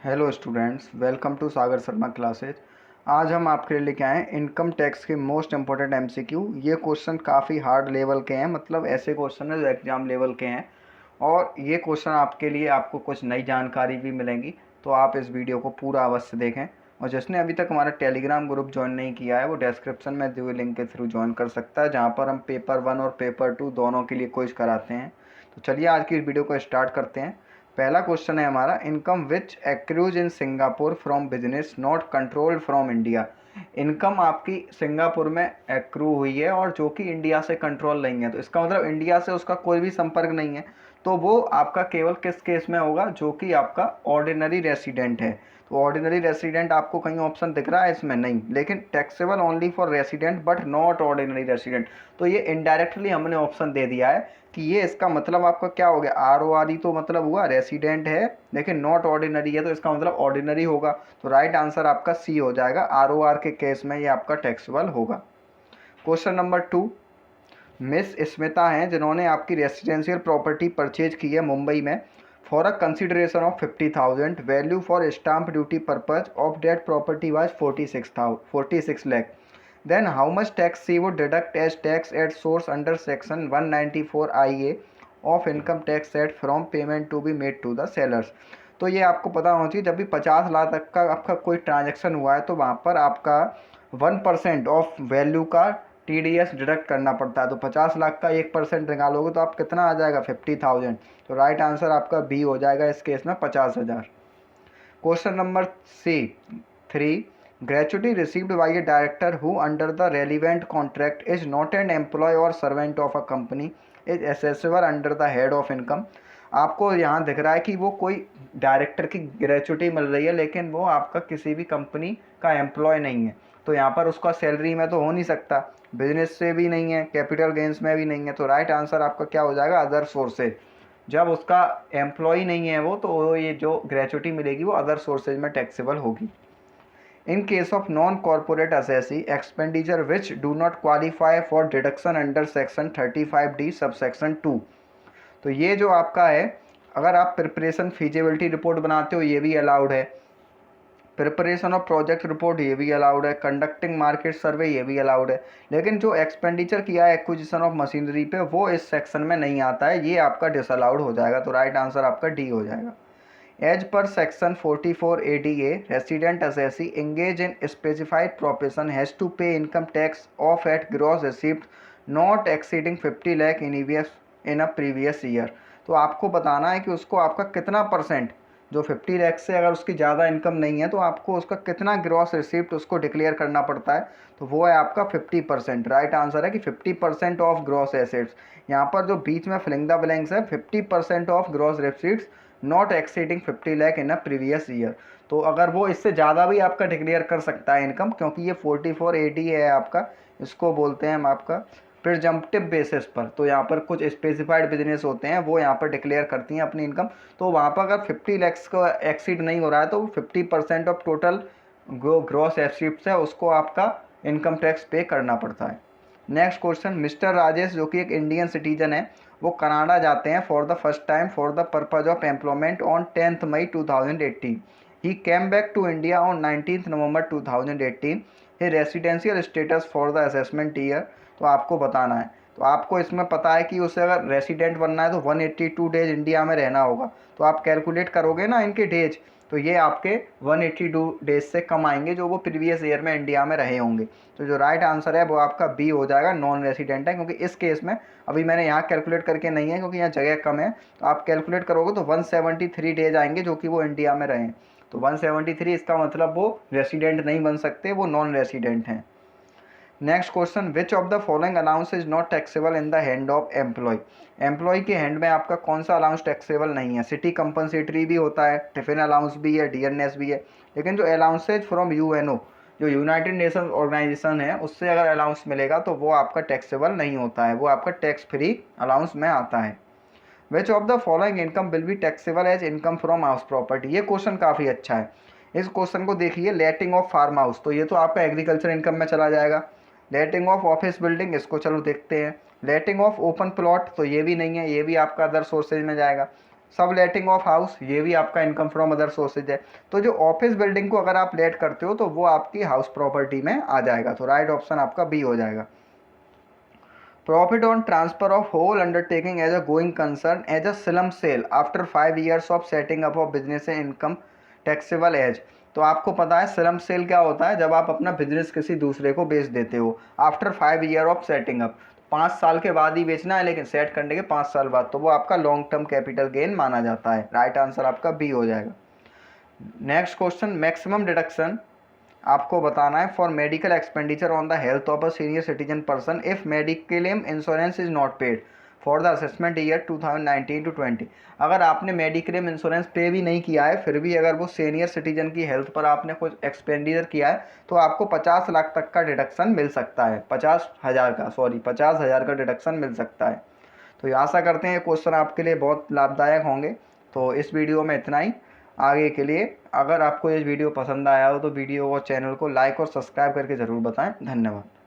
Hello students, welcome to Sagar Sharma classes. आज हम आपके लिए लेके आए हैं इनकम टैक्स के मोस्ट इम्पोर्टेंट एमसीक्यू। ये क्वेश्चन काफ़ी हार्ड लेवल के हैं, मतलब ऐसे क्वेश्चन है जो एग्ज़ाम लेवल के हैं। और ये क्वेश्चन आपके लिए आपको कुछ नई जानकारी भी मिलेंगी, तो आप इस वीडियो को पूरा अवश्य देखें। और जिसने अभी तक हमारा टेलीग्राम ग्रुप ज्वाइन नहीं किया है वो डिस्क्रिप्शन में दिए हुए लिंक के थ्रू ज्वाइन कर सकता है, जहाँ पर हम पेपर 1 और पेपर 2 दोनों के लिए क्विज कराते हैं। तो चलिए आज की इस वीडियो को स्टार्ट करते हैं। पहला क्वेश्चन है हमारा, income which accrues in Singapore from business not controlled from India. Income आपकी सिंगापुर में एक्रू हुई है और जो कि इंडिया से कंट्रोल नहीं है, तो इसका मतलब इंडिया से उसका कोई भी संपर्क नहीं है। तो वो आपका केवल किस केस में होगा, जो कि आपका ऑर्डिनरी रेसिडेंट है। तो ऑर्डिनरी रेसिडेंट आपको कहीं ऑप्शन दिख रहा है इसमें? नहीं, लेकिन taxable only for resident but not ordinary resident. तो ये इनडायरेक्टली हमने ऑप्शन दे दिया है कि ये इसका मतलब आपका क्या हो गया, आर ओ आर ई तो मतलब हुआ रेसिडेंट है लेकिन नॉट ऑर्डिनरी है, तो इसका मतलब ऑर्डिनरी होगा। तो राइट आंसर आपका सी हो जाएगा, आर ओ आर के केस में ये आपका टैक्सेबल होगा। क्वेश्चन नंबर 2, मिस स्मिता हैं जिन्होंने आपकी रेसिडेंशियल प्रॉपर्टी परचेज की है मुंबई में for a consideration of 50,000, value for stamp duty purpose of that property was 46 lakh. Then how much tax she would deduct as tax at source under section 194 IA of income tax set from payment to be made to the sellers। तो ये आपको पता होना चाहिए, जब भी 50 लाख तक का आपका कोई ट्रांजैक्शन हुआ है तो वहाँ पर आपका 1% ऑफ वैल्यू का TDS डिडक्ट करना पड़ता है। तो 50 लाख का 1% निकालोगे तो आप कितना आ जाएगा, 50,000। तो राइट आंसर आपका बी हो जाएगा इस केस में, 50,000। Question number C3, gratuity received by a director who under the relevant contract is not an employee or servant of a company is assessable under the head of income। आपको यहाँ दिख रहा है कि वो कोई डायरेक्टर की ग्रेचुटी मिल रही है लेकिन वो आपका किसी भी कंपनी का एम्प्लॉय नहीं है, तो यहाँ पर उसका सैलरी में तो हो नहीं सकता, बिजनेस से भी नहीं है, कैपिटल गेंस में भी नहीं है। तो राइट आंसर आपका क्या हो जाएगा, अदर सोर्सेज। जब उसका एम्प्लॉय नहीं है वो, तो ये जो ग्रेचुटी मिलेगी वो अदर सोर्सेज में टैक्सेबल होगी। In case of non corporate assessee expenditure which do not qualify for deduction under section 35D sub section 2। तो ये जो आपका है, अगर आप प्रिपरेशन फीजिबिलिटी रिपोर्ट बनाते हो ये भी अलाउड है, प्रिपरेशन ऑफ प्रोजेक्ट रिपोर्ट ये भी अलाउड है, कंडक्टिंग मार्केट सर्वे ये भी अलाउड है, लेकिन जो एक्सपेंडिचर किया है एक्विजिशन ऑफ मशीनरी पे वो इस सेक्शन में नहीं आता है, ये आपका डिसअलाउड हो जाएगा। तो राइट आंसर आपका डी हो जाएगा। As per section 44 ADA, resident assessee engage in specified profession has to pay income tax of at gross received not exceeding 50 lakh in a previous year। तो आपको बताना है कि उसको आपका कितना परसेंट, जो 50 लाख से अगर उसकी ज़्यादा इनकम नहीं है तो आपको उसका कितना ग्रॉस रिसिप्ट उसको डिक्लेयर करना पड़ता है, तो वो है आपका 50%। राइट आंसर है कि 50% ऑफ ग्रॉस एसेट्स। यहाँ पर जो बीच में फिलिंग द ब्लैंक्स है, 50% of gross receipts not exceeding 50 lakh in a previous year. तो अगर वो इससे ज़्यादा भी आपका डिक्लेयर कर सकता है इनकम, क्योंकि ये 44 AD है आपका, इसको बोलते हैं हम आपका प्रिजम्पटिव बेसिस पर। तो यहाँ पर कुछ स्पेसिफाइड बिजनेस होते हैं वो यहाँ पर डिक्लेयर करती हैं अपनी इनकम, तो वहाँ पर अगर 50 लैक्स का एक्सीड नहीं हो रहा है तो 50% ऑफ टोटल ग्रॉस एसेट्स है उसको आपका इनकम टैक्स पे करना पड़ता है। नेक्स्ट क्वेश्चन, मिस्टर राजेश जो कि एक इंडियन सिटीजन है, वो कनाडा जाते हैं for the first time for the purpose of employment on 10 May 2018। He came back to India on 19 November 2018। He residential status for the assessment year. तो आपको बताना है, तो आपको इसमें पता है कि उसे अगर रेसिडेंट बनना है तो 182 डेज इंडिया में रहना होगा। तो आप कैलकुलेट करोगे ना इनके डेज, तो ये आपके 182 डेज से कम आएंगे जो वो प्रीवियस ईयर में इंडिया में रहे होंगे। तो जो राइट आंसर है वो आपका बी हो जाएगा, नॉन रेसिडेंट है, क्योंकि इस केस में अभी मैंने यहाँ कैलकुलेट करके नहीं है क्योंकि यहाँ जगह कम है। तो आप कैलकुलेट करोगे तो 173 डेज आएंगे जो कि वो इंडिया में रहें। तो 173 इसका मतलब वो रेसिडेंट नहीं बन सकते, वो नॉन रेसिडेंट हैं। Next question, which of the following allowance is not taxable in the hand of employee. Employee के हैंड में आपका कौन सा अलाउंस टैक्सेबल नहीं है? सिटी कंपनसेटरी भी होता है, टिफिन अलाउंस भी है, DNS भी है, लेकिन जो अलाउंसेज फ्रॉम UNO, जो यूनाइटेड नेशन ऑर्गेनाइजेशन है, उससे अगर अलाउंस मिलेगा तो वो आपका टैक्सेबल नहीं होता है, वो आपका टैक्स फ्री अलाउंस में आता है। Which of the following income will be taxable as income from house property. ये क्वेश्चन काफ़ी अच्छा है, इस क्वेश्चन को देखिए। लेटिंग ऑफ फार्म हाउस, तो ये तो आपका एग्रीकल्चर इनकम में चला जाएगा। लेटिंग ऑफ ऑफिस बिल्डिंग, इसको चलो देखते हैं। लेटिंग ऑफ ओपन प्लॉट, तो ये भी नहीं है, ये भी आपका अदर सोर्सेज में जाएगा। सब लेटिंग ऑफ हाउस, ये भी आपका इनकम फ्रॉम अदर सोर्सेज है। तो जो ऑफिस बिल्डिंग को अगर आप लेट करते हो तो वो आपकी हाउस प्रॉपर्टी में आ जाएगा। तो राइट ऑप्शन आपका बी हो जाएगा। Profit on transfer of whole undertaking as a going concern as a slump sale after 5 years of setting up of business income taxable as. तो आपको पता है स्लम सेल क्या होता है, जब आप अपना बिजनेस किसी दूसरे को बेच देते हो after 5 year of setting up. 5 साल के बाद ही बेचना है, लेकिन सेट करने के 5 साल बाद, तो वो आपका लॉन्ग टर्म कैपिटल गेन माना जाता है। राइट आंसर आपका बी हो जाएगा। नेक्स्ट क्वेश्चन, मैक्सिमम डिडक्शन आपको बताना है for medical expenditure on the health of a senior citizen person if mediclaim insurance is not paid for the assessment year 2019 to 20। अगर आपने मेडिक्लेम इंश्योरेंस पे भी नहीं किया है, फिर भी अगर वो सीनियर सिटीजन की हेल्थ पर आपने कुछ एक्सपेंडिचर किया है, तो आपको 50 लाख तक का डिडक्शन मिल सकता है। 50,000 का डिडक्शन मिल सकता है। तो ये आशा करते हैं ये क्वेश्चन आपके लिए बहुत लाभदायक होंगे। तो इस वीडियो में इतना ही। आगे के लिए अगर आपको ये वीडियो पसंद आया हो तो वीडियो और चैनल को लाइक और सब्सक्राइब करके ज़रूर बताएं। धन्यवाद।